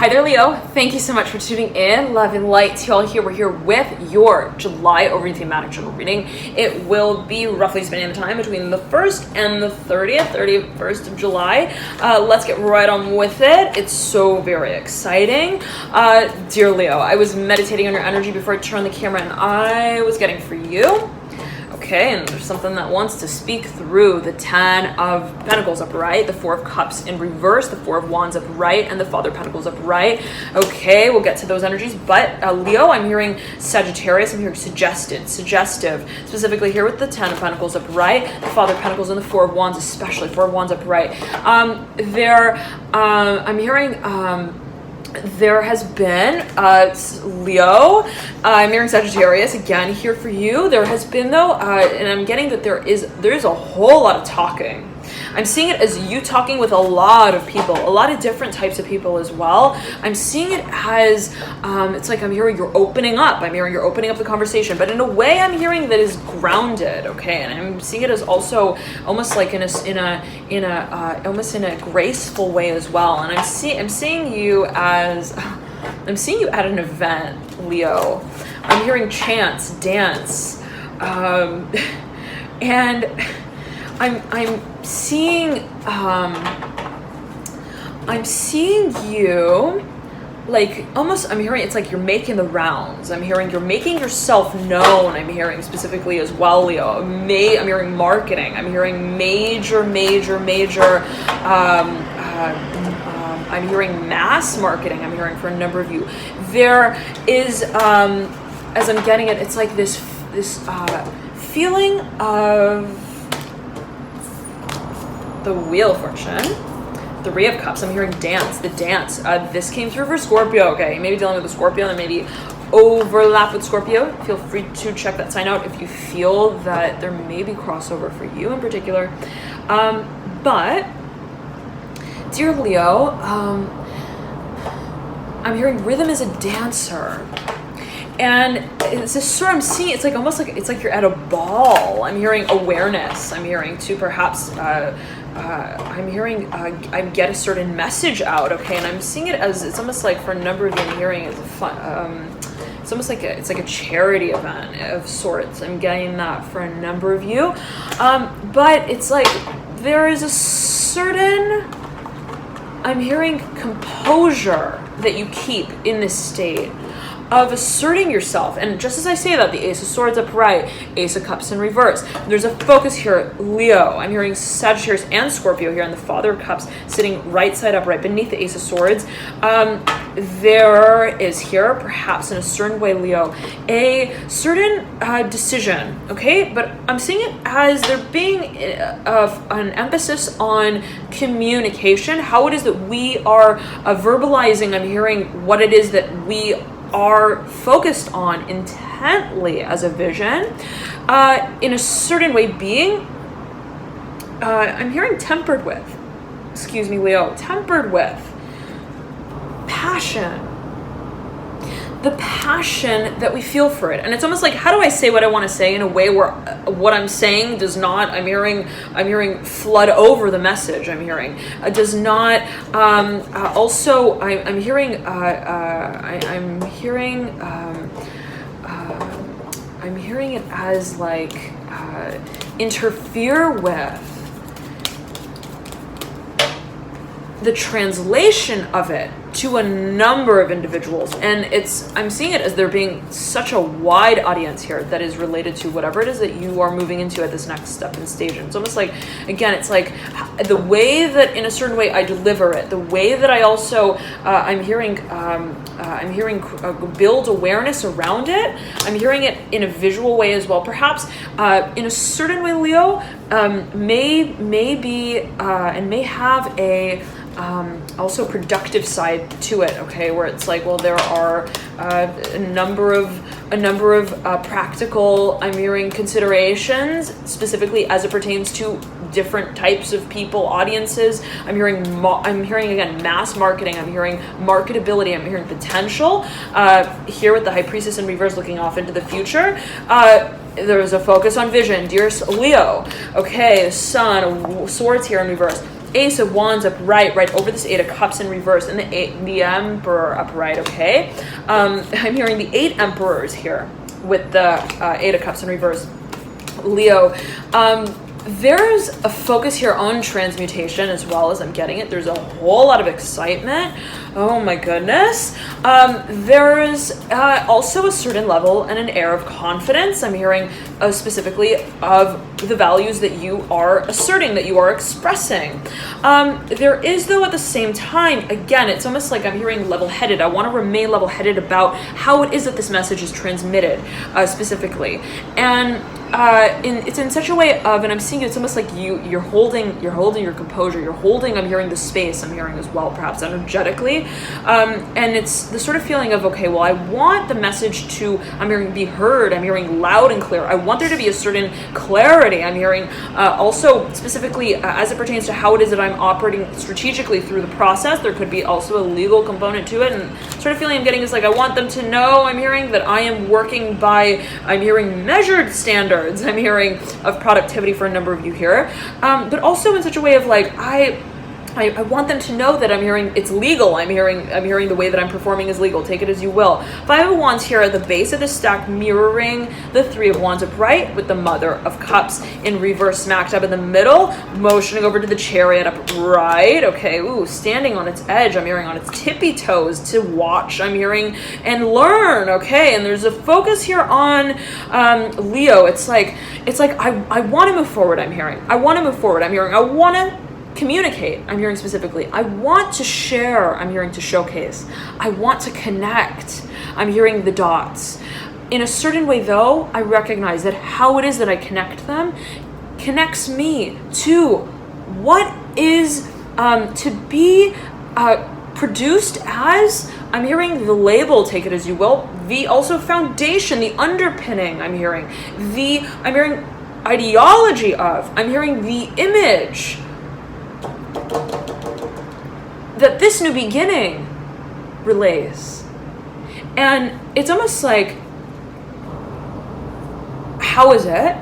Hi there, Leo. Thank you so much for tuning in. Love and light to you all here. We're here with your July overview thematic journal reading. It will be roughly spanning the time between the 1st and the 31st of July. Let's get right on with it. It's so very exciting. Dear Leo, I was meditating on your energy before I turned the camera and I was getting for you. Okay, and there's something that wants to speak through the 10 of Pentacles upright, the 4 of Cups in reverse, the 4 of Wands upright, and the Father of Pentacles upright. Okay, we'll get to those energies. But Leo, I'm hearing Sagittarius, I'm hearing suggestive, specifically here with the 10 of Pentacles upright, the Father of Pentacles, and the 4 of Wands, especially 4 of Wands upright. I'm hearing... there has been, Leo, I'm hearing Sagittarius, again, here for you. There has been, though, and I'm getting that there is a whole lot of talking. I'm seeing it as you talking with a lot of people, a lot of different types of people as well. I'm seeing it as, it's like I'm hearing you're opening up. I'm hearing you're opening up the conversation, but in a way I'm hearing that is grounded, okay? And I'm seeing it as also almost like almost in a graceful way as well. And I'm seeing you at an event, Leo. I'm hearing chants, dance, and I'm seeing you like almost, I'm hearing it's like you're making the rounds. I'm hearing you're making yourself known. I'm hearing specifically as well, Leo. I'm hearing marketing. I'm hearing major I'm hearing mass marketing. I'm hearing for a number of you. There is as I'm getting it, it's like this feeling of the Wheel of Fortune, the 3 of Cups. I'm hearing dance, the dance. This came through for Scorpio, okay? Maybe dealing with a Scorpio and maybe overlap with Scorpio. Feel free to check that sign out if you feel that there may be crossover for you in particular. But, dear Leo, I'm hearing rhythm is a dancer. And it's just sort of I'm seeing it's like almost like it's like you're at a ball. I'm hearing awareness. I'm hearing to perhaps I'm hearing I get a certain message out, okay, and I'm seeing it as it's almost like for a number of you I'm hearing it's fun. It's almost like it's like a charity event of sorts. I'm getting that for a number of you, but it's like there is a certain I'm hearing composure that you keep in this state of asserting yourself. And just as I say that, the Ace of Swords upright, Ace of Cups in reverse, there's a focus here, Leo. I'm hearing Sagittarius and Scorpio here, and the Father of Cups sitting right side up, right beneath the Ace of Swords. There is here, perhaps in a certain way, Leo, a certain decision, okay? But I'm seeing it as there being an emphasis on communication, how it is that we are verbalizing. I'm hearing what it is that we are focused on intently as a vision, in a certain way being, I'm hearing tempered with passion. The passion that we feel for it. And it's almost like, how do I say what I want to say in a way where what I'm saying does not, I'm hearing flood over the message. I'm hearing does not, also I'm hearing it as like, interfere with the translation of it to a number of individuals. And I'm seeing it as there being such a wide audience here that is related to whatever it is that you are moving into at this next step and stage. And it's almost like, again, it's like the way that in a certain way I deliver it, the way that I also, I'm hearing build awareness around it. I'm hearing it in a visual way as well. Perhaps in a certain way, Leo, may be and may have a also productive side to it, okay, where it's like, well, there are a number of practical, I'm hearing considerations specifically as it pertains to different types of people, audiences. I'm hearing again mass marketing. I'm hearing marketability. I'm hearing potential. Here with the High Priestess in reverse, looking off into the future. There's a focus on vision, dear Leo. Okay, Sun, Swords here in reverse. Ace of Wands upright, right over this Eight of Cups in reverse, and the Emperor upright, okay? I'm hearing the 8 Emperors here with the 8 of Cups in reverse. Leo, there's a focus here on transmutation as well, as I'm getting it. There's a whole lot of excitement. Oh my goodness. There's also a certain level and an air of confidence. I'm hearing specifically of the values that you are asserting, that you are expressing. There is, though, at the same time, again, it's almost like I'm hearing level-headed. I want to remain level-headed about how it is that this message is transmitted specifically. And it's in such a way of, and I'm seeing it's almost like you're holding your composure, you're holding, I'm hearing the space, I'm hearing as well, perhaps energetically, and it's the sort of feeling of, okay, well, I want the message to, I'm hearing, be heard, I'm hearing loud and clear, I want there to be a certain clarity, I'm hearing also specifically as it pertains to how it is that I'm operating strategically through the process. There could be also a legal component to it, and sort of feeling I'm getting is like, I want them to know, I'm hearing, that I am working by, I'm hearing measured standards, I'm hearing of productivity for a number of you here, but also in such a way of like, I want them to know that I'm hearing it's legal. I'm hearing the way that I'm performing is legal. Take it as you will. 5 of Wands here at the base of the stack, mirroring the 3 of Wands upright with the Mother of Cups in reverse, smacked up in the middle, motioning over to the Chariot upright. Okay, ooh, standing on its edge. I'm hearing on its tippy toes to watch. I'm hearing and learn. Okay, and there's a focus here on Leo. It's like I want to move forward. I'm hearing. I want to move forward. I'm hearing. I want to communicate, I'm hearing specifically. I want to share, I'm hearing to showcase. I want to connect, I'm hearing the dots. In a certain way, though, I recognize that how it is that I connect them connects me to what is to be produced as, I'm hearing the label, take it as you will, the also foundation, the underpinning, I'm hearing ideology of, I'm hearing the image that this new beginning relays. And it's almost like, how is it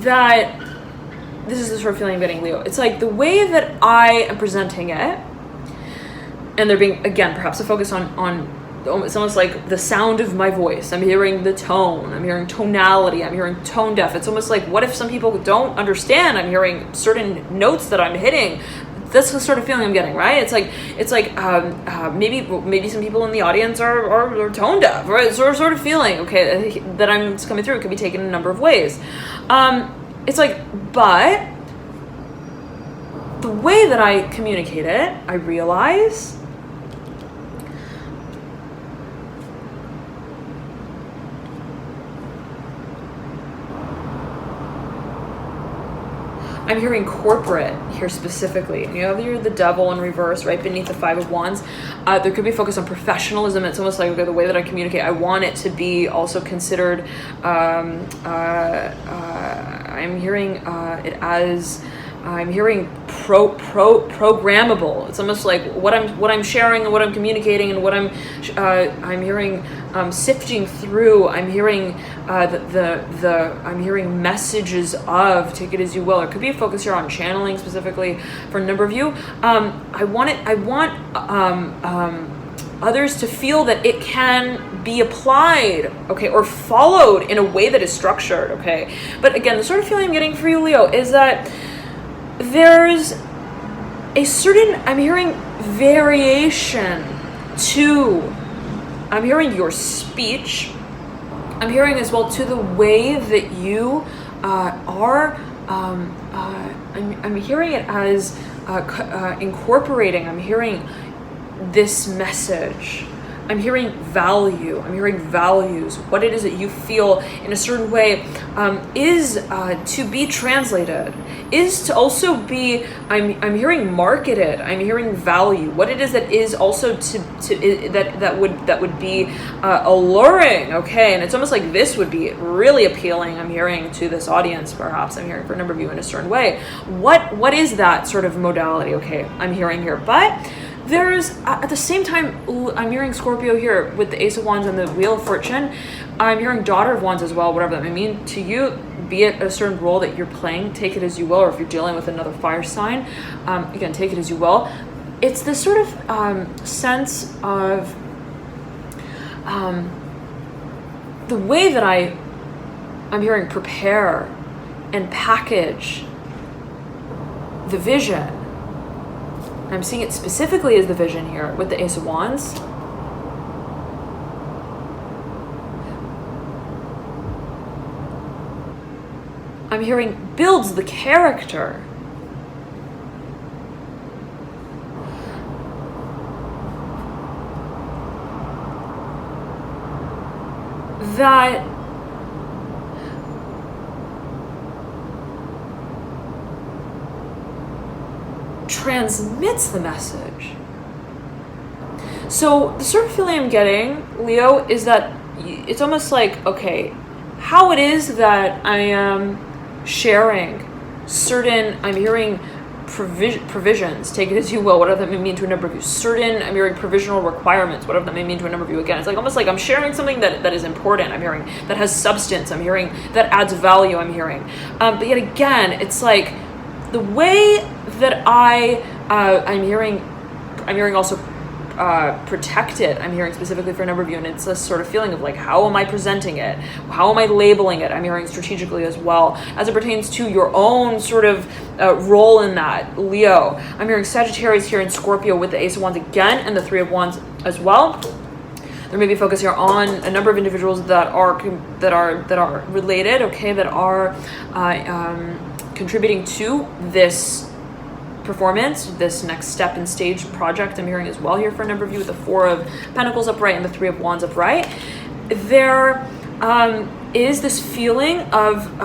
that this is the sort of feeling I'm getting, Leo? It's like the way that I am presenting it, and there being, again, perhaps a focus on it's almost like the sound of my voice. I'm hearing the tone. I'm hearing tonality. I'm hearing tone deaf. It's almost like, what if some people don't understand? I'm hearing certain notes that I'm hitting. That's the sort of feeling I'm getting, right? It's like maybe some people in the audience are tone deaf, right? Sort of feeling, okay, that I'm coming through. It could be taken in a number of ways. It's like, but the way that I communicate it, I realize I'm hearing corporate here specifically. You know, you're the devil in reverse, right beneath the 5 of Wands. There could be a focus on professionalism. It's almost like, okay, the way that I communicate, I want it to be also considered, I'm hearing it as, I'm hearing programmable. It's almost like what I'm sharing and what I'm communicating and what I'm hearing sifting through. I'm hearing I'm hearing messages of, take it as you will. There could be a focus here on channeling specifically for a number of you. I want others to feel that it can be applied, okay, or followed in a way that is structured, okay. But again, the sort of feeling I'm getting for you, Leo, is that there's a certain, I'm hearing variation to, I'm hearing your speech, I'm hearing as well to the way that you are, I'm hearing it as incorporating, I'm hearing this message. I'm hearing value. I'm hearing values. What it is that you feel in a certain way is to be translated. Is to also be. I'm hearing marketed. I'm hearing value. What it is that is also that would be alluring. Okay, and it's almost like this would be really appealing. I'm hearing to this audience. Perhaps I'm hearing for a number of you in a certain way. What is that sort of modality? Okay, I'm hearing here, but. There's, at the same time, I'm hearing Scorpio here with the Ace of Wands and the Wheel of Fortune. I'm hearing Daughter of Wands as well, whatever that may mean to you, be it a certain role that you're playing, take it as you will, or if you're dealing with another fire sign, again, take it as you will. It's this sort of sense of the way that I'm hearing prepare and package the vision. I'm seeing it specifically as the vision here with the Ace of Wands. I'm hearing builds the character. That transmits the message. So the sort of feeling I'm getting, Leo, is that it's almost like, okay, how it is that I am sharing certain, I'm hearing provisions, take it as you will, whatever that may mean to a number of you. Certain, I'm hearing provisional requirements, whatever that may mean to a number of you. Again, it's like almost like I'm sharing something that is important, I'm hearing, that has substance, I'm hearing, that adds value, I'm hearing. But yet again, it's like the way that I'm hearing also protect it, I'm hearing specifically for a number of you, and it's this sort of feeling of like, how am I presenting it? How am I labeling it? I'm hearing strategically as well, as it pertains to your own sort of role in that, Leo. I'm hearing Sagittarius here in Scorpio with the Ace of Wands again, and the Three of Wands as well. There may be focus here on a number of individuals that are related, okay, that are contributing to this performance, this next step and stage project. I'm hearing as well here for a number of you with the Four of Pentacles upright and the Three of Wands upright. There is this feeling of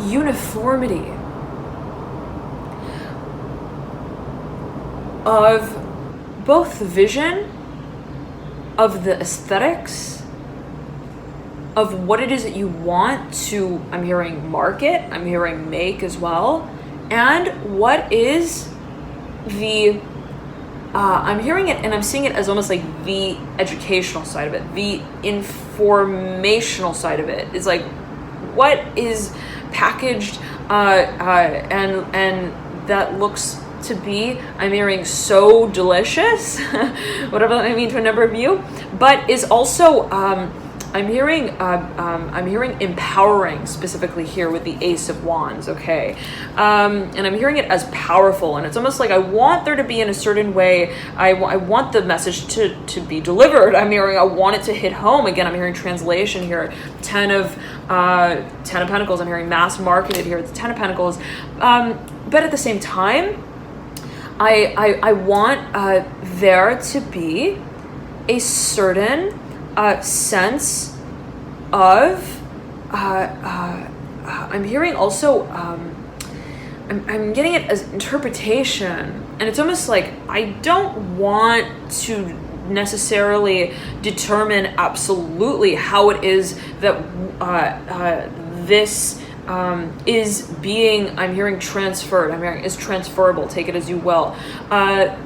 uniformity of both the vision, of the aesthetics, of what it is that you want to, I'm hearing market, I'm hearing make as well, and what is the, I'm hearing it and I'm seeing it as almost like the educational side of it, the informational side of it. Is like, what is packaged and that looks to be, I'm hearing so delicious, whatever that may mean to a number of you, but is also I'm hearing empowering specifically here with the Ace of Wands, okay, and I'm hearing it as powerful, and it's almost like I want there to be in a certain way. I want the message to be delivered. I'm hearing I want it to hit home. Again, I'm hearing translation here. Ten of Pentacles. I'm hearing mass marketed here. It's Ten of Pentacles, but at the same time, I want there to be a certain sense of I'm hearing also I'm getting it as interpretation, and it's almost like I don't want to necessarily determine absolutely how it is that this is being, I'm hearing transferred, I'm hearing is transferable, take it as you will, that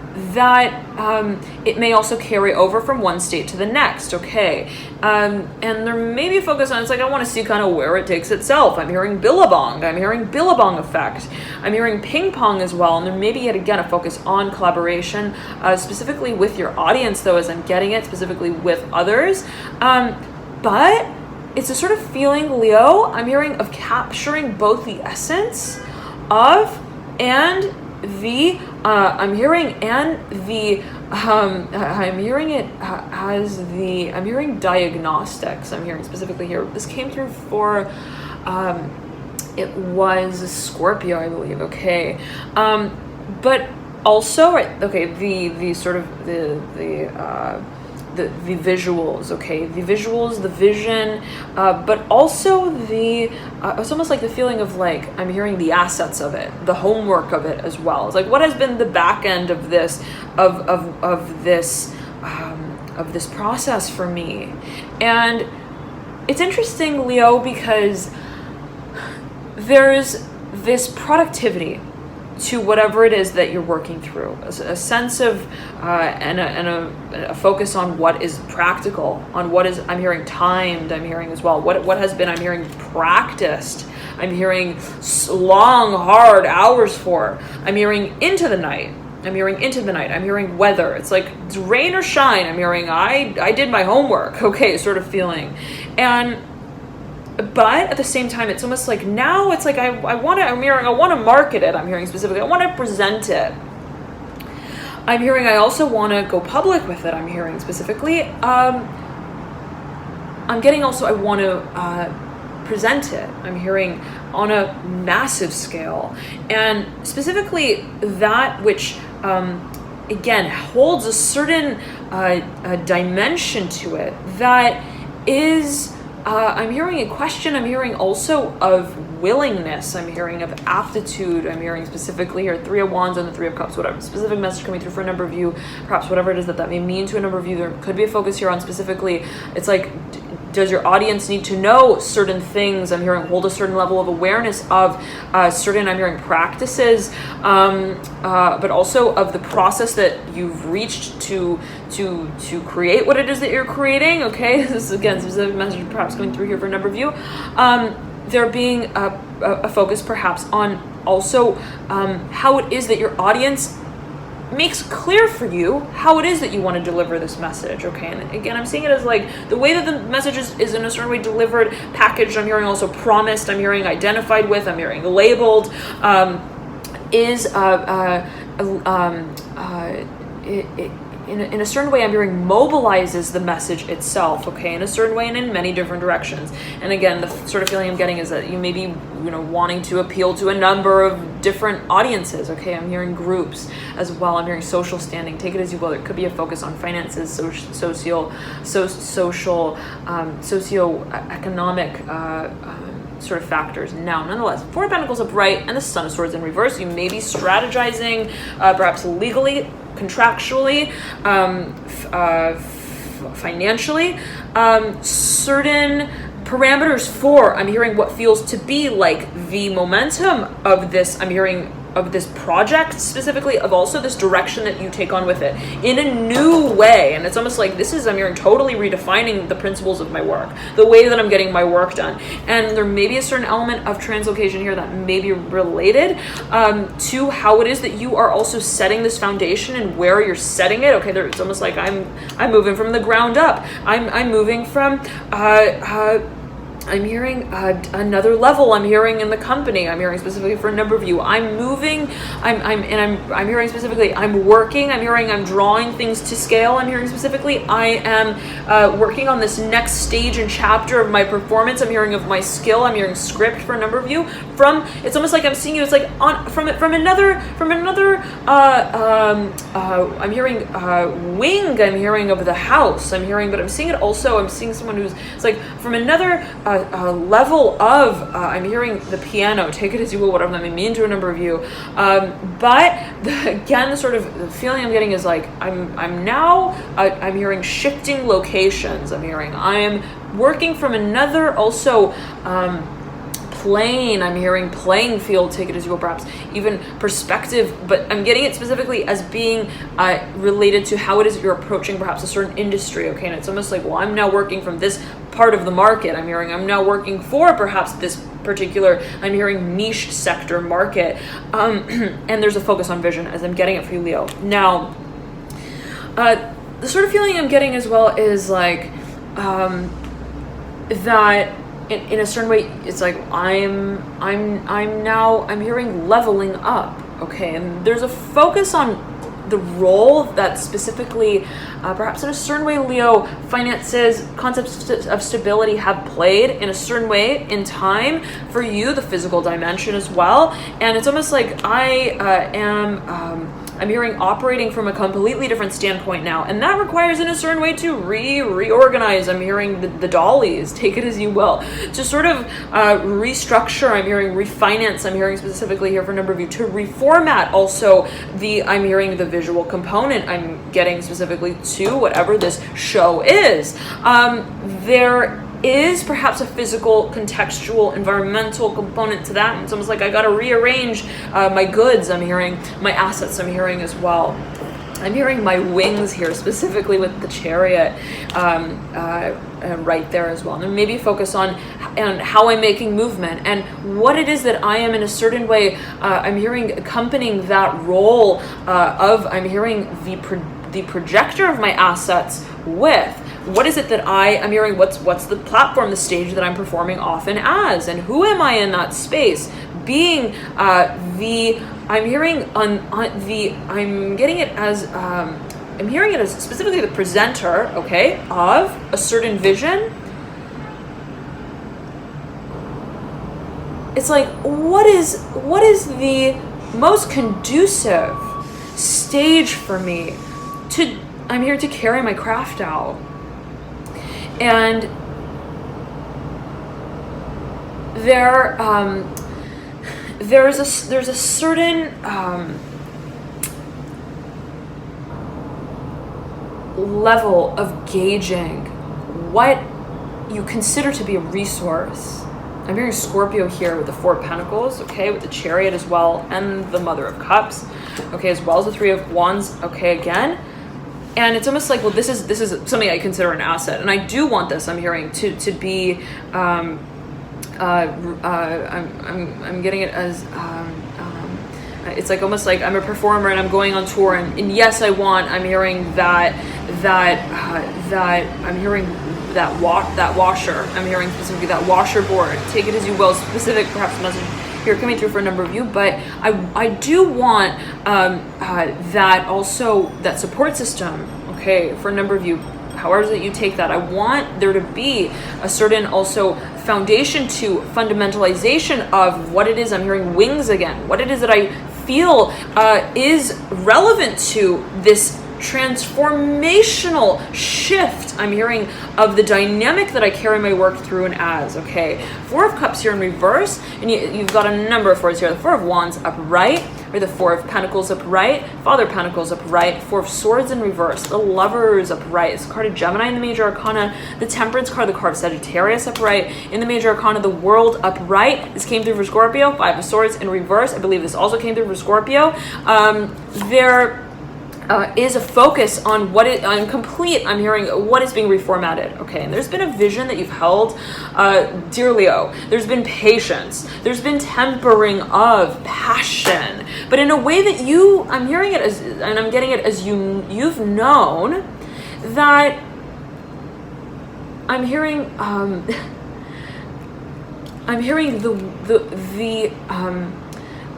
it may also carry over from one state to the next, okay, and there may be a focus on, it's like I want to see kind of where it takes itself. I'm hearing Billabong, I'm hearing Billabong effect, I'm hearing ping pong as well, and there may be yet again a focus on collaboration, specifically with your audience though, as I'm getting it, specifically with others, but it's a sort of feeling, Leo, I'm hearing of capturing both the essence of and the, I'm hearing it as the, I'm hearing diagnostics, I'm hearing specifically here. This came through for, it was Scorpio, I believe, okay. But also, okay, the sort of, the visuals, okay, the visuals, the vision, but also it's almost like the feeling of like, I'm hearing the assets of it, the homework of it as well. It's like, what has been the back end of this, of this this process for me. And it's interesting, Leo, because there's this productivity to whatever it is that you're working through, a sense of and a focus on what is practical, on what is, I'm hearing, timed. I'm hearing as well what has been, I'm hearing, practiced. I'm hearing long, hard hours for. I'm hearing into the night. I'm hearing weather. It's like it's rain or shine. I'm hearing I did my homework. Okay, sort of feeling. But at the same time, it's almost like now it's like I want to market it. I'm hearing specifically. I want to present it. I'm hearing I also want to go public with it. I'm hearing specifically. I'm getting also I want to present it. I'm hearing on a massive scale, and specifically that which again holds a certain dimension to it that is. I'm hearing a question. I'm hearing also of willingness. I'm hearing of aptitude. I'm hearing specifically here 3 of Wands and the 3 of Cups, whatever specific message coming through for a number of you, perhaps whatever it is that may mean to a number of you. There could be a focus here on specifically, it's like, does your audience need to know certain things? I'm hearing hold a certain level of awareness of certain, I'm hearing, practices, but also of the process that you've reached to create what it is that you're creating. Okay, this is again specific message perhaps coming through here for a number of you. There being a focus perhaps on also how it is that your audience makes clear for you how it is that you want to deliver this message. Okay, and again, I'm seeing it as like the way that the message is in a certain way delivered, packaged. I'm hearing also promised. I'm hearing identified with. I'm hearing labeled. In a certain way, I'm hearing mobilizes the message itself, okay, in a certain way and in many different directions. And again, the sort of feeling I'm getting is that you may be, wanting to appeal to a number of different audiences, okay. I'm hearing groups as well. I'm hearing social standing. Take it as you will. There could be a focus on finances, socioeconomic sort of factors. Now, nonetheless, 4 of Pentacles upright and the Son of Swords in reverse. You may be strategizing, perhaps legally, contractually, financially, certain parameters for, I'm hearing, what feels to be like the momentum of this, I'm hearing, of this project specifically, of also this direction that you take on with it in a new way. And it's almost like this is, I'm hearing, totally redefining the principles of my work, the way that I'm getting my work done. And there may be a certain element of translocation here that may be related to how it is that you are also setting this foundation and where you're setting it. Okay, it's almost like I'm moving from the ground up. I'm moving from I'm hearing another level. I'm hearing in the company. I'm hearing specifically for a number of you. I'm moving. I'm hearing specifically. I'm working. I'm hearing. I'm drawing things to scale. I'm hearing specifically. I am working on this next stage and chapter of my performance. I'm hearing of my skill. I'm hearing script for a number of you. It's almost like I'm seeing you. It's like from another. I'm hearing wing. I'm hearing of the house. I'm hearing, but I'm seeing it also. I'm seeing someone who's. It's like from another. Level of I'm hearing the piano. Take it as you will, whatever that may mean to a number of you. But again, the sort of the feeling I'm getting is like I'm now I'm hearing shifting locations. I'm hearing I am working from another also plane. I'm hearing playing field. Take it as you will, perhaps even perspective, but I'm getting it specifically as being related to how it is that you're approaching perhaps a certain industry. Okay, and it's almost like, well, I'm now working from this part of the market. I'm hearing I'm now working for perhaps this particular, I'm hearing niche sector market, and there's a focus on vision as I'm getting it for you, Leo. Now, the sort of feeling I'm getting as well is like that. In a certain way, it's like I'm hearing leveling up, okay, and there's a focus on the role that specifically, perhaps in a certain way, Leo, finances, concepts of stability have played in a certain way in time for you, the physical dimension as well, and it's almost like I am I'm hearing operating from a completely different standpoint now. And that requires in a certain way to reorganize. I'm hearing the dollies, take it as you will, to sort of restructure. I'm hearing refinance. I'm hearing specifically here for a number of you to reformat also I'm hearing the visual component. I'm getting specifically to whatever this show is. There is perhaps a physical, contextual, environmental component to that. It's almost like I got to rearrange my goods. I'm hearing my assets. I'm hearing as well. I'm hearing my wings here, specifically with the chariot right there as well. And then maybe focus on how I'm making movement and what it is that I am in a certain way. I'm hearing accompanying that role I'm hearing the projector of my assets with. What is it that I'm hearing? What's the platform, the stage that I'm performing often as, and who am I in that space? Being I'm hearing I'm getting it as I'm hearing it as specifically the presenter, okay, of a certain vision. It's like, what is the most conducive stage for me I'm here to carry my craft out. And there's a certain level of gauging what you consider to be a resource. I'm hearing Scorpio here with the Four of Pentacles, okay, with the Chariot as well, and the Mother of Cups, okay, as well as the Three of Wands, okay, again. And it's almost like, well, this is something I consider an asset, and I do want this. I'm hearing to be. I'm getting it as. It's like almost like I'm a performer and I'm going on tour, and yes, I want. I'm hearing that I'm hearing that washer. I'm hearing specifically that washer board. Take it as you will. Specific, perhaps message here coming through for a number of you, but I do want that also, that support system, okay, for a number of you, however that you take that. I want there to be a certain also foundation to fundamentalization of what it is. I'm hearing wings again, what it is that I feel is relevant to this transformational shift I'm hearing of the dynamic that I carry my work through and as, okay. Four of Cups here in reverse, and you've got a number of fours here. The Four of Wands upright, or the Four of Pentacles upright, Father of Pentacles upright, Four of Swords in reverse, the Lovers upright. It's a card of Gemini in the Major Arcana, the Temperance card, the card of Sagittarius upright. In the Major Arcana, the World upright. This came through for Scorpio. Five of Swords in reverse. I believe this also came through for Scorpio. There is a focus on I'm hearing what is being reformatted, okay? And there's been a vision that you've held, dear Leo. There's been patience. There's been tempering of passion, but in a way that I'm hearing it as, and I'm getting it as you've known that I'm hearing, I'm hearing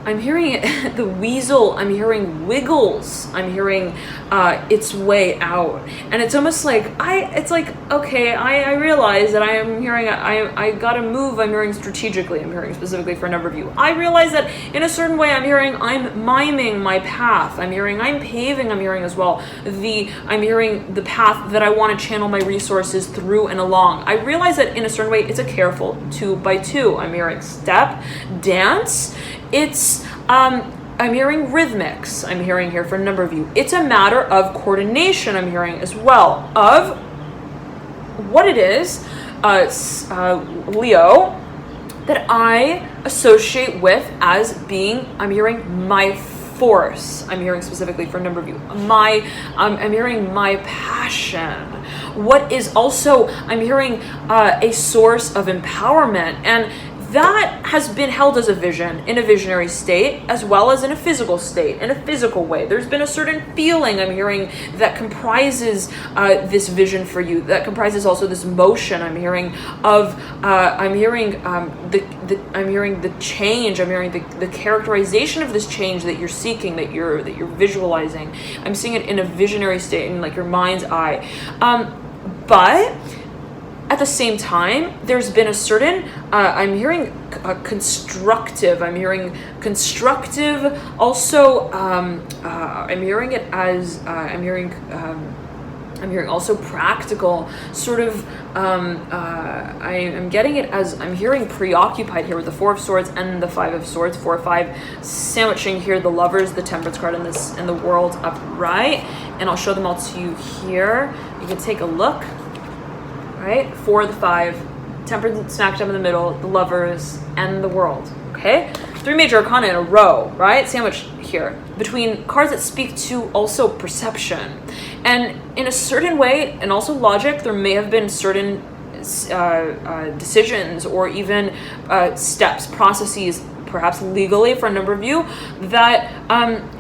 I'm hearing the weasel, I'm hearing wiggles, I'm hearing its way out. And it's almost like, okay, I realize that I am hearing, I gotta move, I'm hearing strategically, I'm hearing specifically for a number of you. I realize that in a certain way, I'm hearing, I'm miming my path, I'm hearing, I'm paving, I'm hearing as well, I'm hearing the path that I wanna channel my resources through and along. I realize that in a certain way, it's a careful 2 by 2. I'm hearing step, dance, it's, I'm hearing rhythmics, I'm hearing here for a number of you. It's a matter of coordination, I'm hearing as well, of what it is, Leo, that I associate with as being, I'm hearing my force, I'm hearing specifically for a number of you, I'm hearing my passion. What is also, I'm hearing a source of empowerment, and that has been held as a vision in a visionary state as well as in a physical state, in a physical way. There's been a certain feeling I'm hearing that comprises this vision for you, that comprises also this motion I'm hearing of, I'm hearing I'm hearing the change, I'm hearing the characterization of this change that you're seeking, that you're visualizing. I'm seeing it in a visionary state, in like your mind's eye. But at the same time, there's been a certain, I'm hearing constructive, I'm hearing constructive, also, I'm hearing it as, I'm hearing also practical, sort of, I'm getting it as, I'm hearing preoccupied here with the Four of Swords and the Five of Swords, 4 or 5, sandwiching here the Lovers, the Temperance card, and the World upright. And I'll show them all to you here. You can take a look, right? 4, the 5, Temperance smack up in the middle, the Lovers, and the World, okay? 3 major arcana in a row, right? Sandwich here between cards that speak to also perception. And in a certain way, and also logic, there may have been certain decisions or even steps, processes, perhaps legally for a number of you, that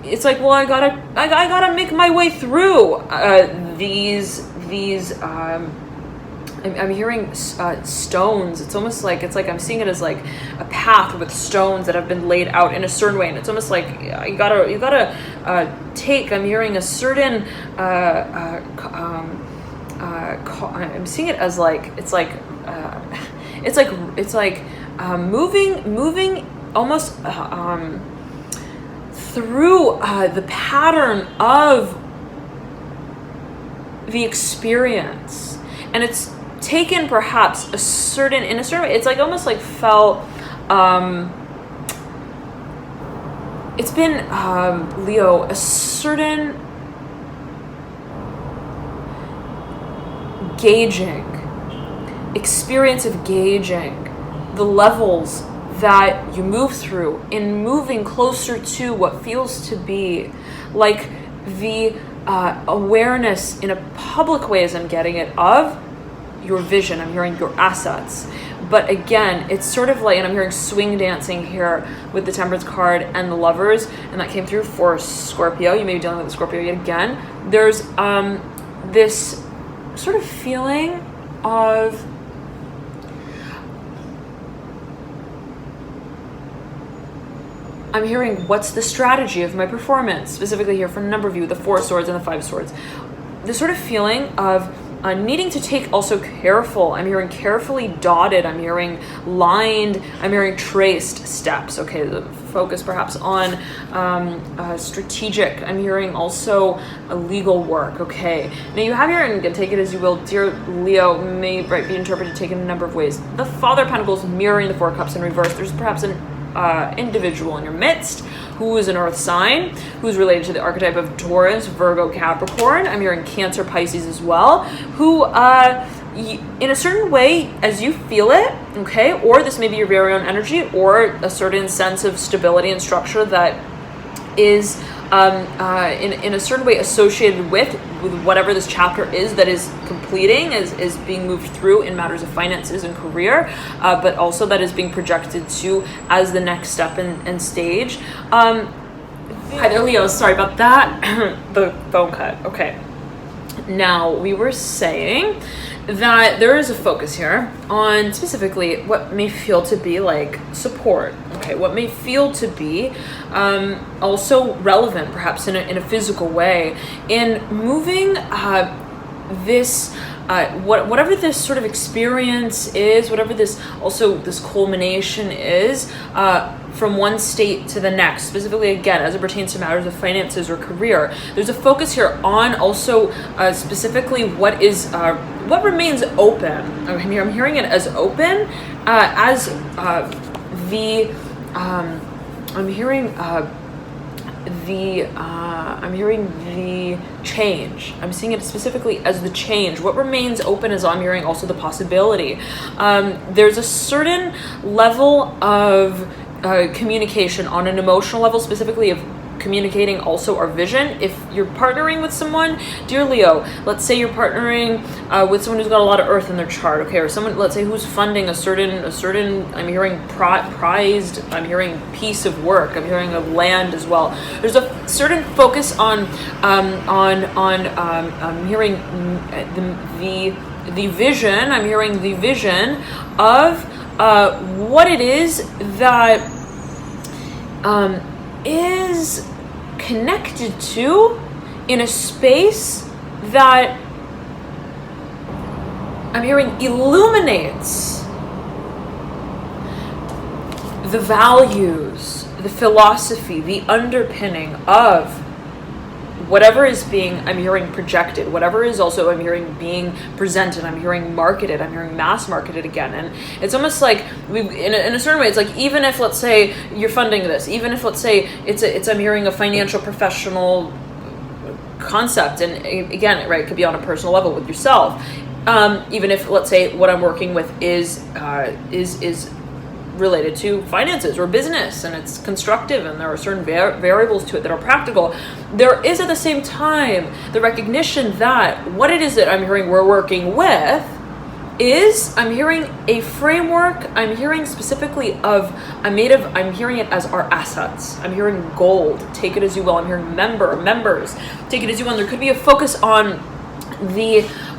it's like, well, I gotta make my way through these I'm hearing stones. It's almost like, I'm seeing it as like a path with stones that have been laid out in a certain way, and it's almost like you gotta take. I'm hearing a certain. I'm seeing it as like moving almost through the pattern of the experience, and it's taken perhaps in a certain way, it's like almost like felt, it's been, Leo, a certain experience of gauging the levels that you move through in moving closer to what feels to be like the awareness in a public way, as I'm getting it, of your vision. I'm hearing your assets. But again, it's sort of like, and I'm hearing swing dancing here with the Temperance card and the Lovers, and that came through for Scorpio. You may be dealing with the Scorpio yet again. There's this sort of feeling of I'm hearing, what's the strategy of my performance? Specifically here for a number of you, the 4 of Swords and the 5 of Swords. This sort of feeling of needing to take also careful. I'm hearing carefully dotted. I'm hearing lined. I'm hearing traced steps. Okay, the focus perhaps on strategic. I'm hearing also a legal work. Okay, now you have here, and take it as you will, dear Leo, may be interpreted, taken in a number of ways. The Father of Pentacles mirroring the 4 of Cups in reverse. There's perhaps an individual in your midst who is an earth sign, who's related to the archetype of Taurus, Virgo, Capricorn. I'm hearing Cancer, Pisces as well, who in a certain way, as you feel it, okay, or this may be your very own energy, or a certain sense of stability and structure that is in a certain way associated with whatever this chapter is that is completing, is being moved through in matters of finances and career, but also that is being projected to as the next step and stage. Hi there, Leo. Sorry about that. The phone cut. Okay. Now, we were saying that there is a focus here on specifically what may feel to be like support, okay, what may feel to be also relevant, perhaps in a physical way, in moving this whatever this sort of experience is, whatever this culmination is, from one state to the next, specifically again as it pertains to matters of finances or career. There's a focus here on also specifically what remains open. I'm hearing it as open, as I'm hearing the change. I'm seeing it specifically as the change. What remains open is, I'm hearing also the possibility. There's a certain level of communication on an emotional level, specifically of communicating also our vision. If you're partnering with someone, dear Leo, let's say you're partnering with someone who's got a lot of earth in their chart, okay, or someone, let's say, who's funding a certain I'm hearing prized, I'm hearing piece of work, I'm hearing of land as well. There's a certain focus on I'm hearing the vision. I'm hearing the vision of what it is that is connected to in a space that I'm hearing illuminates the values, the philosophy, the underpinning of whatever is being, I'm hearing projected, whatever is also, I'm hearing being presented, I'm hearing marketed, I'm hearing mass marketed again. And it's almost like, in a certain way, it's like, even if, let's say, you're funding this, even if, let's say, I'm hearing a financial professional concept, and again, right, it could be on a personal level with yourself. Even if, let's say, what I'm working with is related to finances or business, and it's constructive, and there are certain variables to it that are practical, there is at the same time the recognition that what it is that I'm hearing we're working with is, I'm hearing a framework, I'm hearing specifically I'm hearing it as our assets. I'm hearing gold, take it as you will. I'm hearing members, take it as you will. And there could be a focus on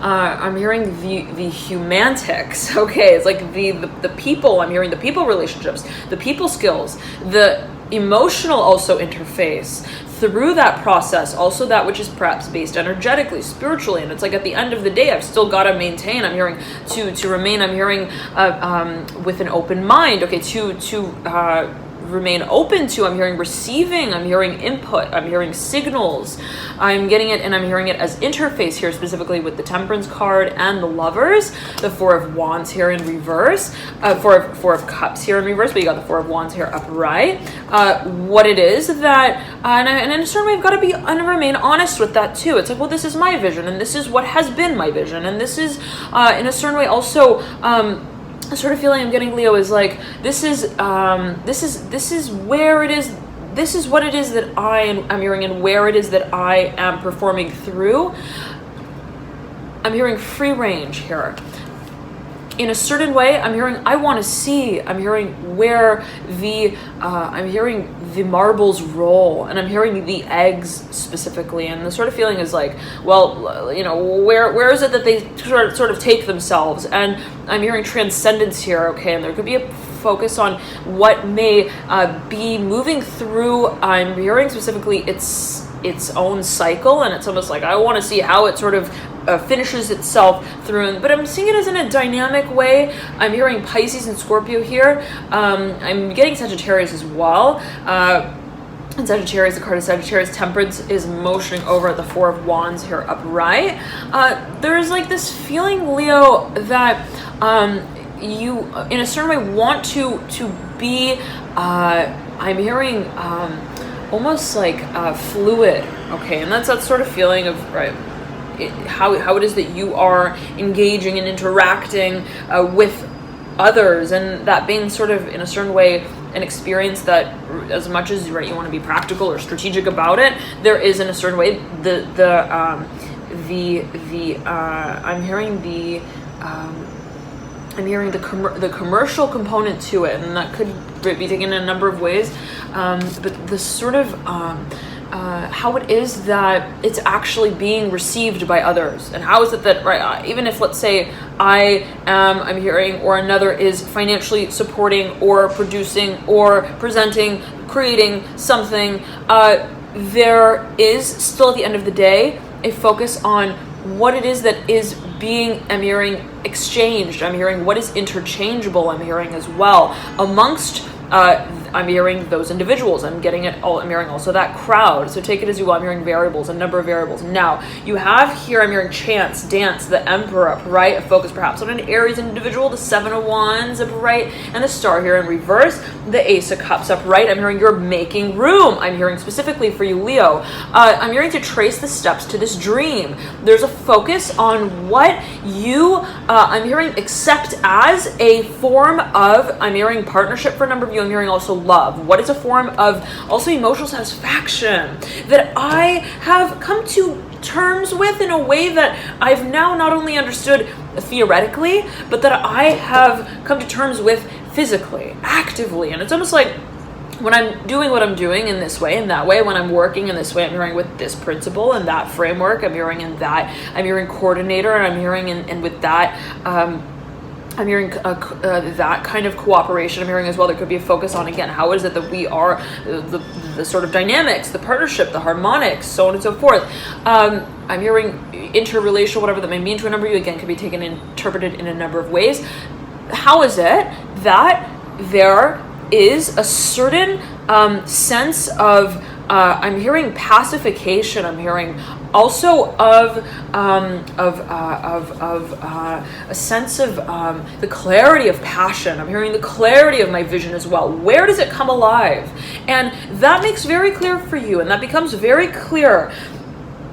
I'm hearing the humantics. Okay, it's like the people. I'm hearing the people relationships, the people skills, the emotional also interface through that process, also that which is perhaps based energetically, spiritually. And it's like, at the end of the day, I've still got to maintain, I'm hearing to remain, I'm hearing with an open mind, okay, to remain open to, I'm hearing receiving, I'm hearing input, I'm hearing signals, I'm getting it, and I'm hearing it as interface here, specifically with the Temperance card and the Lovers, the Four of Wands here in reverse, Four of Cups here in reverse, but you got the Four of Wands here upright. What it is that, and in a certain way, I've got to be and remain honest with that too. It's like, well, this is my vision, and this is what has been my vision, and this is, in a certain way, also, the sort of feeling I'm getting, Leo, is like, this is where it is, this is what it is that I'm hearing, and where it is that I am performing through. I'm hearing free range here. In a certain way, I'm hearing, I want to see, I'm hearing where I'm hearing the marbles roll, and I'm hearing the eggs specifically, and the sort of feeling is like, well, you know, where is it that they sort of take themselves? And I'm hearing transcendence here, okay, and there could be a focus on what may be moving through, I'm hearing specifically its own cycle, and it's almost like I want to see how it sort of finishes itself through, but I'm seeing it as in a dynamic way. I'm hearing Pisces and Scorpio here. I'm getting Sagittarius as well. And Sagittarius, the card of Sagittarius, Temperance is motioning over at the Four of Wands here upright. There's like this feeling, Leo, that you, in a certain way, want to be, I'm hearing almost like fluid, okay? And that's that sort of feeling of, right, how it is that you are engaging and interacting with others, and that being sort of, in a certain way, an experience that, as much as, right, you want to be practical or strategic about it, there is, in a certain way, I'm hearing the commercial component to it, and that could be taken in a number of ways, but the sort of how it is that it's actually being received by others, and how is it that, right, even if, let's say, I'm hearing, or another is financially supporting or producing or presenting, creating something, there is still, at the end of the day, a focus on what it is that is being, I'm hearing, exchanged. I'm hearing what is interchangeable, I'm hearing as well, amongst I'm hearing those individuals. I'm getting it all. I'm hearing also that crowd. So take it as you will. I'm hearing variables, a number of variables. Now you have here, I'm hearing chance, dance, the Emperor upright, a focus perhaps on an Aries individual, the Seven of Wands upright, and the Star here in reverse, the Ace of Cups upright. I'm hearing you're making room. I'm hearing specifically for you, Leo. I'm hearing to trace the steps to this dream. There's a focus on what you, I'm hearing, accept as a form of, I'm hearing partnership for a number of you. I'm hearing also love. What is a form of also emotional satisfaction that I have come to terms with in a way that I've now not only understood theoretically, but that I have come to terms with physically, actively. And it's almost like when I'm doing what I'm doing in this way, in that way, when I'm working in this way, I'm hearing with this principle and that framework, I'm hearing in that, I'm hearing coordinator, and I'm hearing in with that, I'm hearing that kind of cooperation. I'm hearing as well there could be a focus on, again, how is it that we are the sort of dynamics, the partnership, the harmonics, so on and so forth. I'm hearing interrelational, whatever that may mean to a number of you, again, can be taken and interpreted in a number of ways. How is it that there is a certain sense of I'm hearing pacification. I'm hearing also of a sense of the clarity of passion. I'm hearing the clarity of my vision as well. Where does it come alive? And that makes very clear for you, and that becomes very clear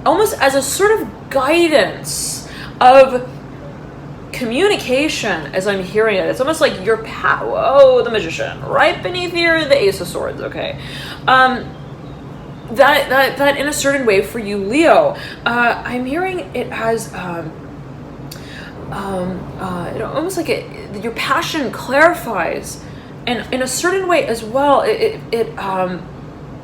almost as a sort of guidance of communication as I'm hearing it. It's almost like your the Magician, right beneath here, the Ace of Swords, okay? That in a certain way for you, Leo, I'm hearing it as almost like your passion clarifies, and in a certain way as well,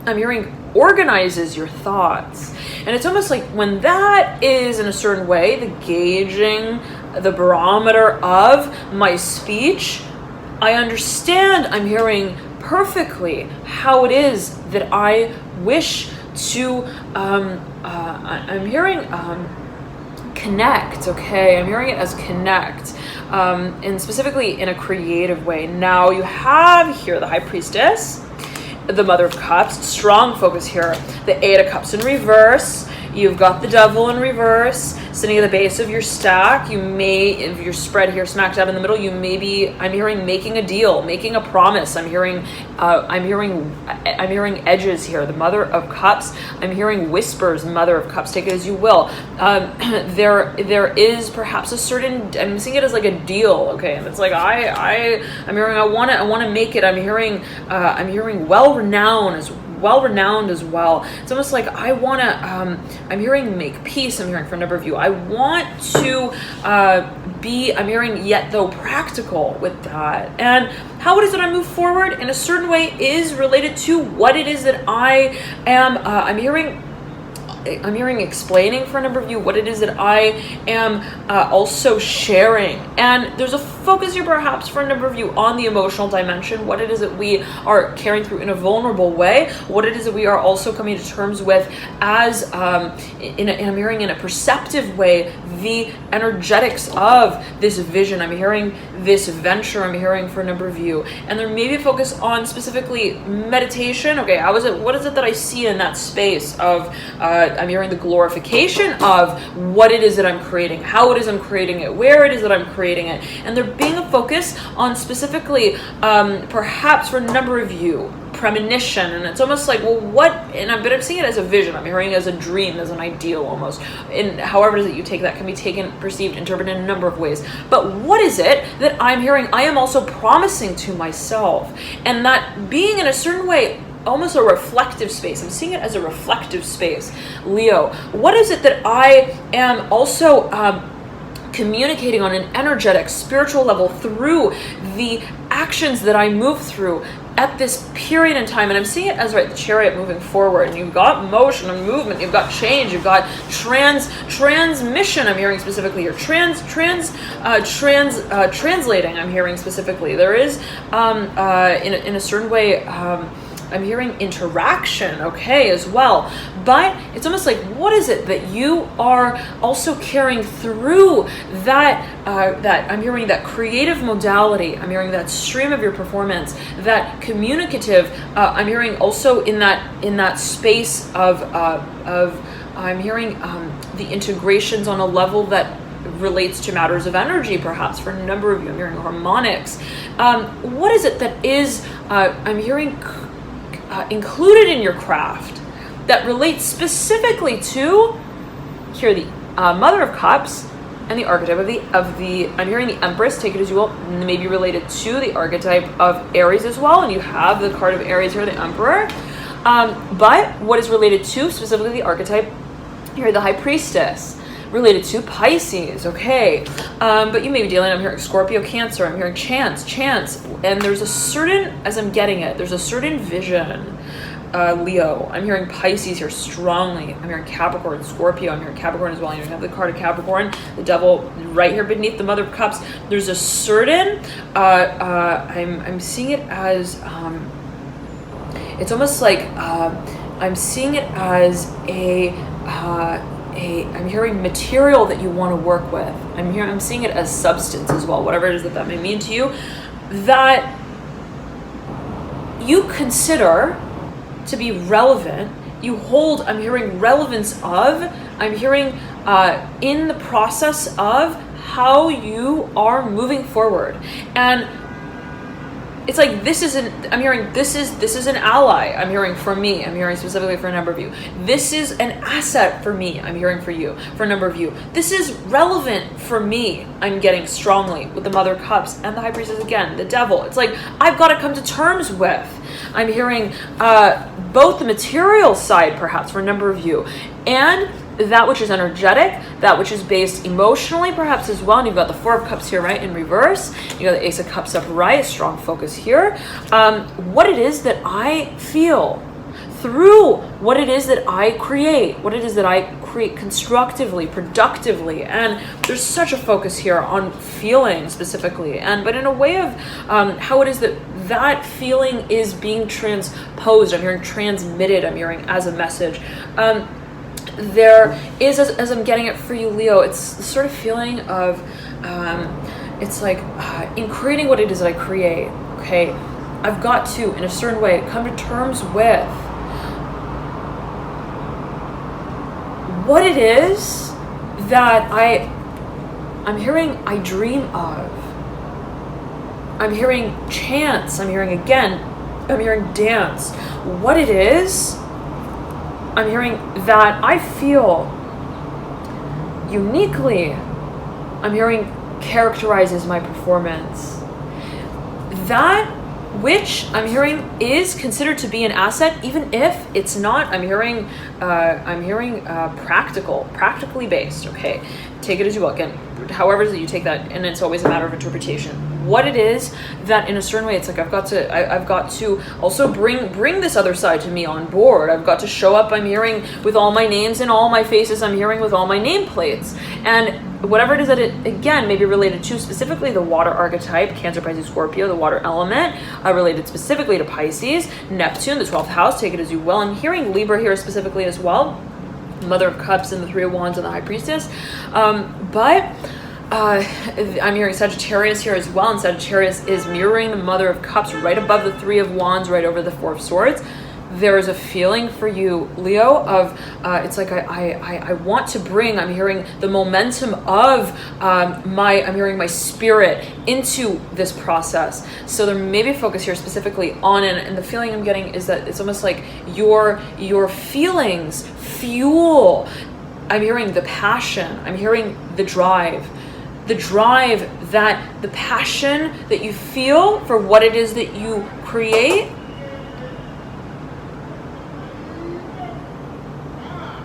I'm hearing organizes your thoughts. And it's almost like when that is in a certain way, the gauging, the barometer of my speech, I understand, I'm hearing perfectly how it is that I wish to I'm hearing connect, okay? I'm hearing it as connect, and specifically in a creative way. Now you have here the High Priestess, the Mother of Cups, strong focus here, the Eight of Cups in reverse. You've got the Devil in reverse, sitting at the base of your stack. You may, if you're spread here, smack dab in the middle, you may be, I'm hearing making a deal, making a promise. I'm hearing edges here, the Mother of Cups. I'm hearing whispers, Mother of Cups, take it as you will. There is perhaps a certain, I'm seeing it as like a deal, okay? And it's like, I'm hearing, I want to make it. I'm hearing well-renowned as well. It's almost like I want to, I'm hearing make peace. I'm hearing for a number of you. I want to I'm hearing yet though practical with that. And how it is that I move forward in a certain way is related to what it is that I am, I'm hearing explaining for a number of you what it is that I am also sharing. And there's a focus here perhaps for a number of you on the emotional dimension, what it is that we are carrying through in a vulnerable way, what it is that we are also coming to terms with as, I'm hearing in a perceptive way, the energetics of this vision. I'm hearing this venture. I'm hearing for a number of you. And there may be a focus on specifically meditation. Okay, what is it that I see in that space of, I'm hearing the glorification of what it is that I'm creating, how it is I'm creating it, where it is that I'm creating it. And there being a focus on specifically, perhaps for a number of you, premonition. And it's almost like, well, but I'm seeing it as a vision. I'm hearing it as a dream, as an ideal almost. And however it is that you take that can be taken, perceived, interpreted in a number of ways. But what is it that I'm hearing I am also promising to myself? And that being in a certain way, almost a reflective space. I'm seeing it as a reflective space. Leo, what is it that I am also communicating on an energetic, spiritual level through the actions that I move through at this period in time? And I'm seeing it as, right, the Chariot moving forward, and you've got motion and movement, you've got change, you've got transmission. I'm hearing specifically here, translating. I'm hearing specifically. There is, in a certain way, I'm hearing interaction, okay, as well. But it's almost like, what is it that you are also carrying through that, that I'm hearing that creative modality, I'm hearing that stream of your performance, that communicative, I'm hearing also in that space of I'm hearing the integrations on a level that relates to matters of energy, perhaps for a number of you. I'm hearing harmonics. What is it that is, I'm hearing included in your craft that relates specifically to here the Mother of Cups and the archetype of the I'm hearing the Empress, take it as you will, maybe related to the archetype of Aries as well, and you have the card of Aries here, the Emperor, but what is related to specifically the archetype here, the High Priestess, related to Pisces, okay. But you may be dealing, I'm hearing Scorpio, Cancer, I'm hearing chance, and there's a certain, as I'm getting it, there's a certain vision, Leo. I'm hearing Pisces here strongly. I'm hearing Capricorn, Scorpio. I'm hearing Capricorn as well. You have the card of Capricorn, the devil right here beneath the Mother of Cups. There's a certain, I'm seeing it as, it's almost like, I'm seeing it as I'm hearing material that you want to work with. I'm seeing it as substance as well, whatever it is that may mean to you, that you consider to be relevant. You hold, I'm hearing relevance of, I'm hearing in the process of how you are moving forward. And it's like, I'm hearing this is an ally, I'm hearing for me, I'm hearing specifically for a number of you. This is an asset for me, I'm hearing for you, for a number of you. This is relevant for me, I'm getting strongly with the Mother of Cups and the High Priestess again, the devil. It's like, I've got to come to terms with. I'm hearing both the material side, perhaps, for a number of you, and that which is energetic, that which is based emotionally, perhaps, as well. And you've got the Four of Cups here, right, in reverse. You got the Ace of Cups upright, strong focus here. What it is that I feel through what it is that I create, what it is that I create constructively, productively. And there's such a focus here on feeling specifically, but in a way of how it is that feeling is being transposed. I'm hearing transmitted, I'm hearing as a message. There is, as I'm getting it for you, Leo, it's the sort of feeling of, it's like in creating what it is that I create, okay, I've got to, in a certain way, come to terms with what it is that I'm hearing I dream of. I'm hearing chance, I'm hearing dance. What it is, I'm hearing that I feel uniquely, I'm hearing characterizes my performance. That which I'm hearing is considered to be an asset, even if it's not. I'm hearing practically based. Okay, take it as you will. Again, however that you take that, and it's always a matter of interpretation. What it is that, in a certain way, it's like I've got to also bring this other side to me on board. I've got to show up. I'm hearing with all my names and all my faces. I'm hearing with all my nameplates, and whatever it is that it, again, may be related to specifically the water archetype, Cancer, Pisces, Scorpio, the water element, related specifically to Pisces, Neptune, the 12th house, take it as you will. I'm hearing Libra here specifically as well, Mother of Cups and the Three of Wands and the High Priestess. But I'm hearing Sagittarius here as well, and Sagittarius is mirroring the Mother of Cups right above the Three of Wands, right over the Four of Swords. There is a feeling for you, Leo, of it's like I want to bring, I'm hearing the momentum of I'm hearing my spirit into this process. So there may be a focus here specifically on, and the feeling I'm getting is that it's almost like your feelings fuel. I'm hearing the passion, I'm hearing the drive that the passion that you feel for what it is that you create.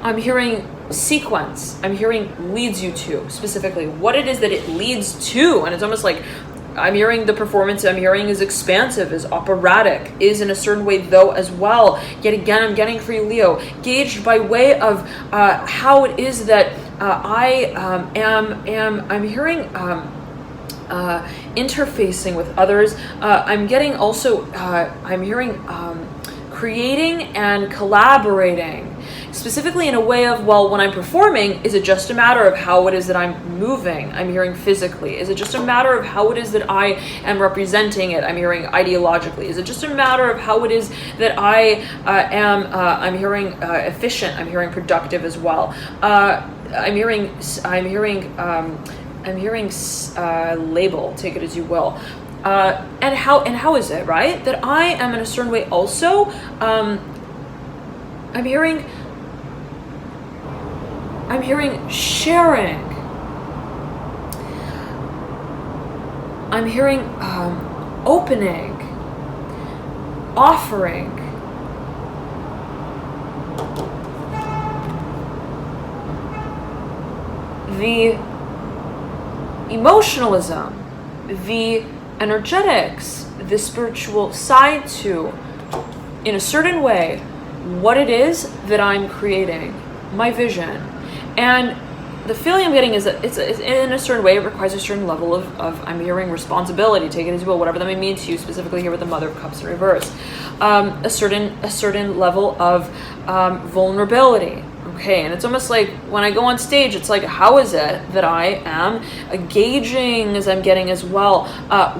I'm hearing sequence. I'm hearing leads you to, specifically what it is that it leads to. And it's almost like I'm hearing the performance I'm hearing is expansive, is operatic, is in a certain way though as well. Yet again, I'm getting for you, Leo, gauged by way of how it is that I'm hearing interfacing with others. I'm getting also, I'm hearing creating and collaborating, specifically in a way of, well, when I'm performing, is it just a matter of how it is that I'm moving? I'm hearing physically. Is it just a matter of how it is that I am representing it? I'm hearing ideologically. Is it just a matter of how it is that I I'm hearing efficient? I'm hearing productive as well. I'm hearing label, take it as you will. And how is it, right, that I am in a certain way also, I'm hearing sharing. I'm hearing opening, offering. the emotionalism, the energetics, the spiritual side to, in a certain way, what it is that I'm creating, my vision. And the feeling I'm getting is that it's in a certain way, it requires a certain level of I'm hearing responsibility, take it as you will, whatever that may mean to you, specifically here with the Mother of Cups in reverse. A certain level of vulnerability. Okay, and it's almost like when I go on stage, it's like, how is it that I am gauging as I'm getting as well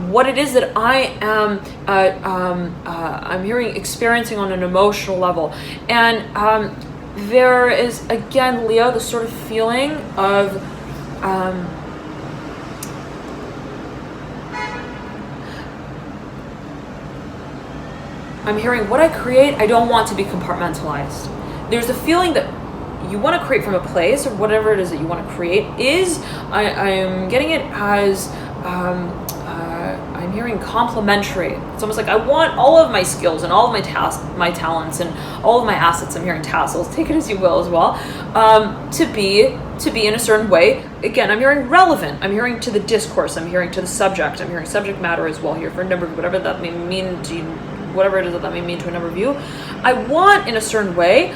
what it is that I am I'm hearing, experiencing on an emotional level. And there is, again, Leo, the sort of feeling of I'm hearing what I create, I don't want to be compartmentalized. There's a feeling that you want to create from a place, or whatever it is that you want to create is, I'm getting it as I'm hearing complementary. It's almost like I want all of my skills and all of my talents and all of my assets, I'm hearing tassels, take it as you will as well, to be in a certain way. Again, I'm hearing relevant, I'm hearing to the discourse, I'm hearing to the subject, I'm hearing subject matter as well here for a number of whatever that may mean to you, whatever it is that may mean to a number of you. I want in a certain way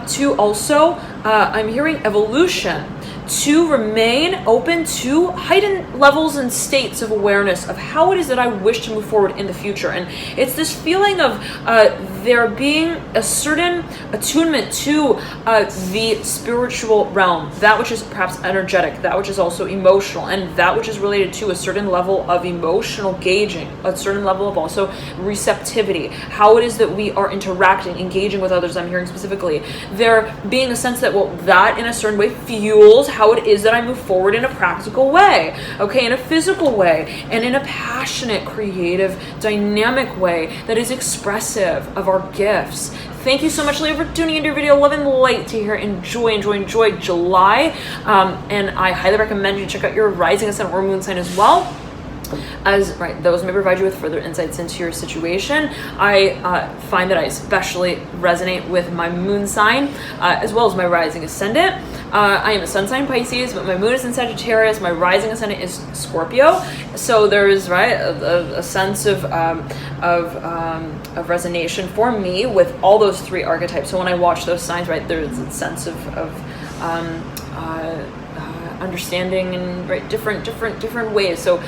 to also, I'm hearing evolution, to remain open to heightened levels and states of awareness of how it is that I wish to move forward in the future. And it's this feeling of there being a certain attunement to the spiritual realm, that which is perhaps energetic, that which is also emotional, and that which is related to a certain level of emotional gauging, a certain level of also receptivity, how it is that we are interacting, engaging with others. I'm hearing specifically there being a sense that, well, that in a certain way fuels how it is that I move forward in a practical way, okay, in a physical way, and in a passionate, creative, dynamic way that is expressive of our gifts. Thank you so much, Leo, for tuning into your video. Love and light to hear. Enjoy July. And I highly recommend you check out your rising, ascendant, or moon sign as well. Those may provide you with further insights into your situation. I find that I especially resonate with my moon sign as well as my rising ascendant. I am a sun sign Pisces, but my moon is in Sagittarius. My rising ascendant is Scorpio. So there is a sense of resonation for me with all those three archetypes. So when I watch those signs, there's a sense of understanding in different ways. So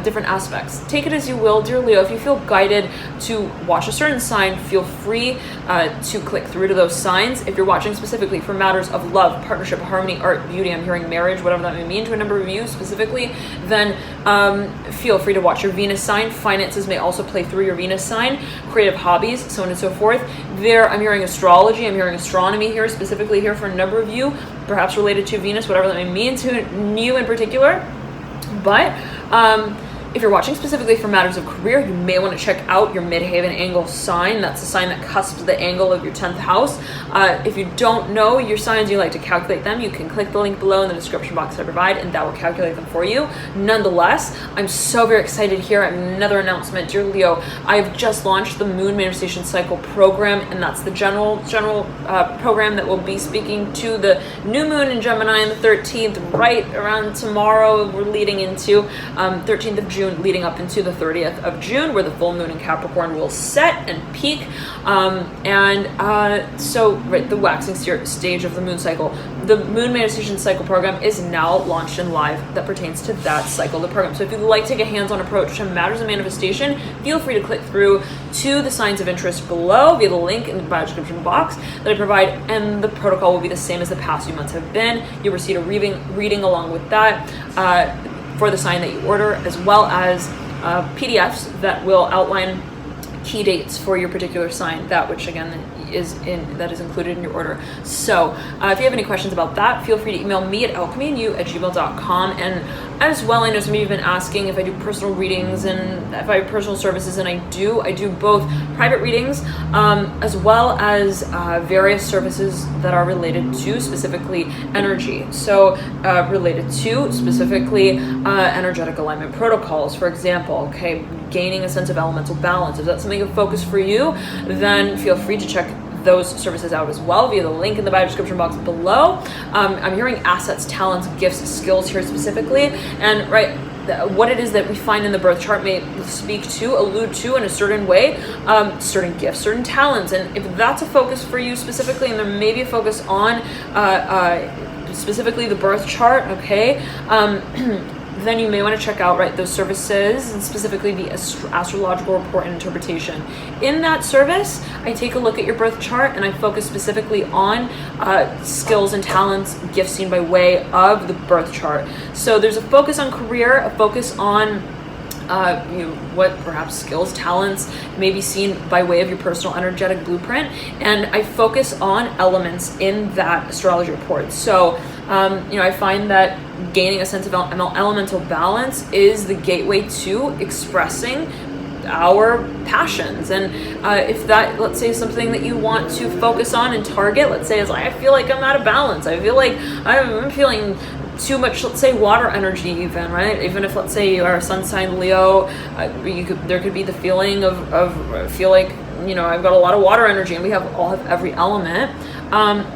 different aspects. Take it as you will, dear Leo. If you feel guided to watch a certain sign, feel free to click through to those signs. If you're watching specifically for matters of love, partnership, harmony, art, beauty, I'm hearing marriage, whatever that may mean to a number of you specifically, then feel free to watch your Venus sign. Finances may also play through your Venus sign. Creative hobbies, so on and so forth. There, I'm hearing astrology, I'm hearing astronomy here, specifically here for a number of you, perhaps related to Venus, whatever that may mean to you in particular. But if you're watching specifically for matters of career, you may want to check out your midheaven angle sign. That's the sign that cusps the angle of your 10th house. If you don't know your signs, you like to calculate them, you can click the link below in the description box I provide, and that will calculate them for you. Nonetheless, I'm so very excited here. Another announcement, dear Leo. I've just launched the Moon Manifestation Cycle program, and that's the general program that will be speaking to the new moon in Gemini on the 13th, right around tomorrow. We're leading into 13th of June, leading up into the 30th of June, where the full moon in Capricorn will set and peak. So the waxing stage of the moon cycle, the Moon Manifestation Cycle program is now launched and live. That pertains to that cycle of the program. So if you'd like to take a hands-on approach to matters of manifestation, feel free to click through to the signs of interest below via the link in the bio description box that I provide, and the protocol will be the same as the past few months have been. You'll receive a reading along with that for the sign that you order, as well as PDFs that will outline key dates for your particular sign, that which again is included in your order. So if you have any questions about that, feel free to email me at alchemyandyou@gmail.com. And as well, I know some of you have been asking if I do personal readings and if I have personal services, and I do both private readings as well as various services that are related to specifically energy. So related to specifically energetic alignment protocols, for example, okay, gaining a sense of elemental balance. If that's something of focus for you, then feel free to check those services out as well via the link in the bio description box below. I'm hearing assets, talents, gifts, skills here specifically, and what it is that we find in the birth chart may allude to in a certain way, certain gifts, certain talents. And if that's a focus for you specifically, and there may be a focus on specifically the birth chart, okay, then you may want to check out those services, and specifically the astrological report and interpretation. In that service, I take a look at your birth chart and I focus specifically on skills and talents, gifts seen by way of the birth chart. So there's a focus on career, a focus on what perhaps skills, talents may be seen by way of your personal energetic blueprint, and I focus on elements in that astrology report. So I find that gaining a sense of elemental balance is the gateway to expressing our passions. And if that, let's say, something that you want to focus on and target, let's say, is I feel like I'm out of balance, I feel like I'm feeling too much, let's say, water energy, even, right? Even if, let's say, you are a sun sign Leo, there could be the feeling of feel like, I've got a lot of water energy, and we all have every element,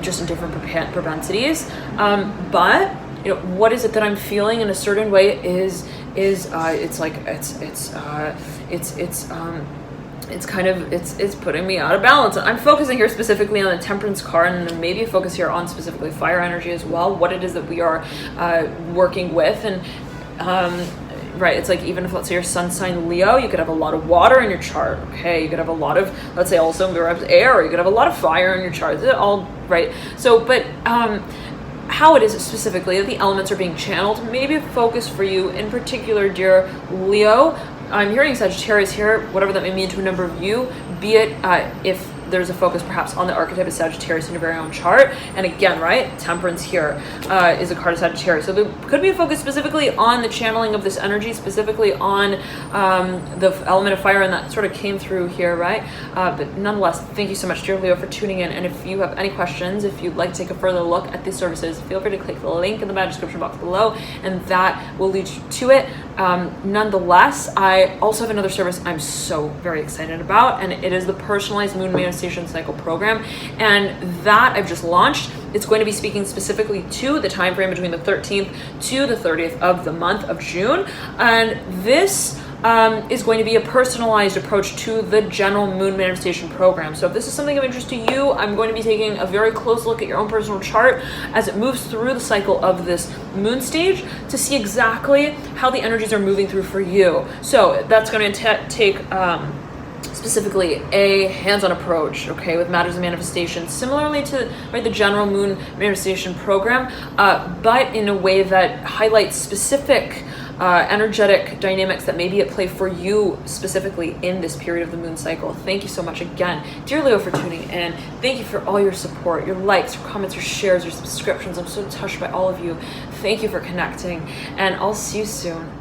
just in different propensities. But what is it that I'm feeling in a certain way is it's putting me out of balance. I'm focusing here specifically on the Temperance card, and there may be a focus here on specifically fire energy as well, what it is that we are working with. And it's like, even if, let's say, your sun sign Leo, you could have a lot of water in your chart, okay? You could have a lot of, let's say, also air, you could have a lot of fire in your chart. Is it all right? So, but how it is specifically that the elements are being channeled, maybe a focus for you in particular, dear Leo. I'm hearing Sagittarius here, whatever that may mean to a number of you, be it if there's a focus perhaps on the archetype of Sagittarius in your very own chart. And again, Temperance here is a card of Sagittarius. So there could be a focus specifically on the channeling of this energy, specifically on the element of fire, and that sort of came through here, right? But nonetheless, thank you so much, dear Leo, for tuning in. And if you have any questions, if you'd like to take a further look at these services, feel free to click the link in the description box below, and that will lead you to it. Nonetheless, I also have another service I'm so very excited about, and it is the personalized moon manifestation cycle program, and that I've just launched. It's going to be speaking specifically to the time frame between the 13th to the 30th of the month of June, and this is going to be a personalized approach to the general moon manifestation program. So if this is something of interest to you, I'm going to be taking a very close look at your own personal chart as it moves through the cycle of this moon stage to see exactly how the energies are moving through for you. So that's going to take specifically a hands-on approach, okay, with matters of manifestation, similarly to the general moon manifestation program, but in a way that highlights specific energetic dynamics that may be at play for you specifically in this period of the moon cycle. Thank you so much again, dear Leo, for tuning in. Thank you for all your support, your likes, your comments, your shares, your subscriptions. I'm so touched by all of you. Thank you for connecting, and I'll see you soon.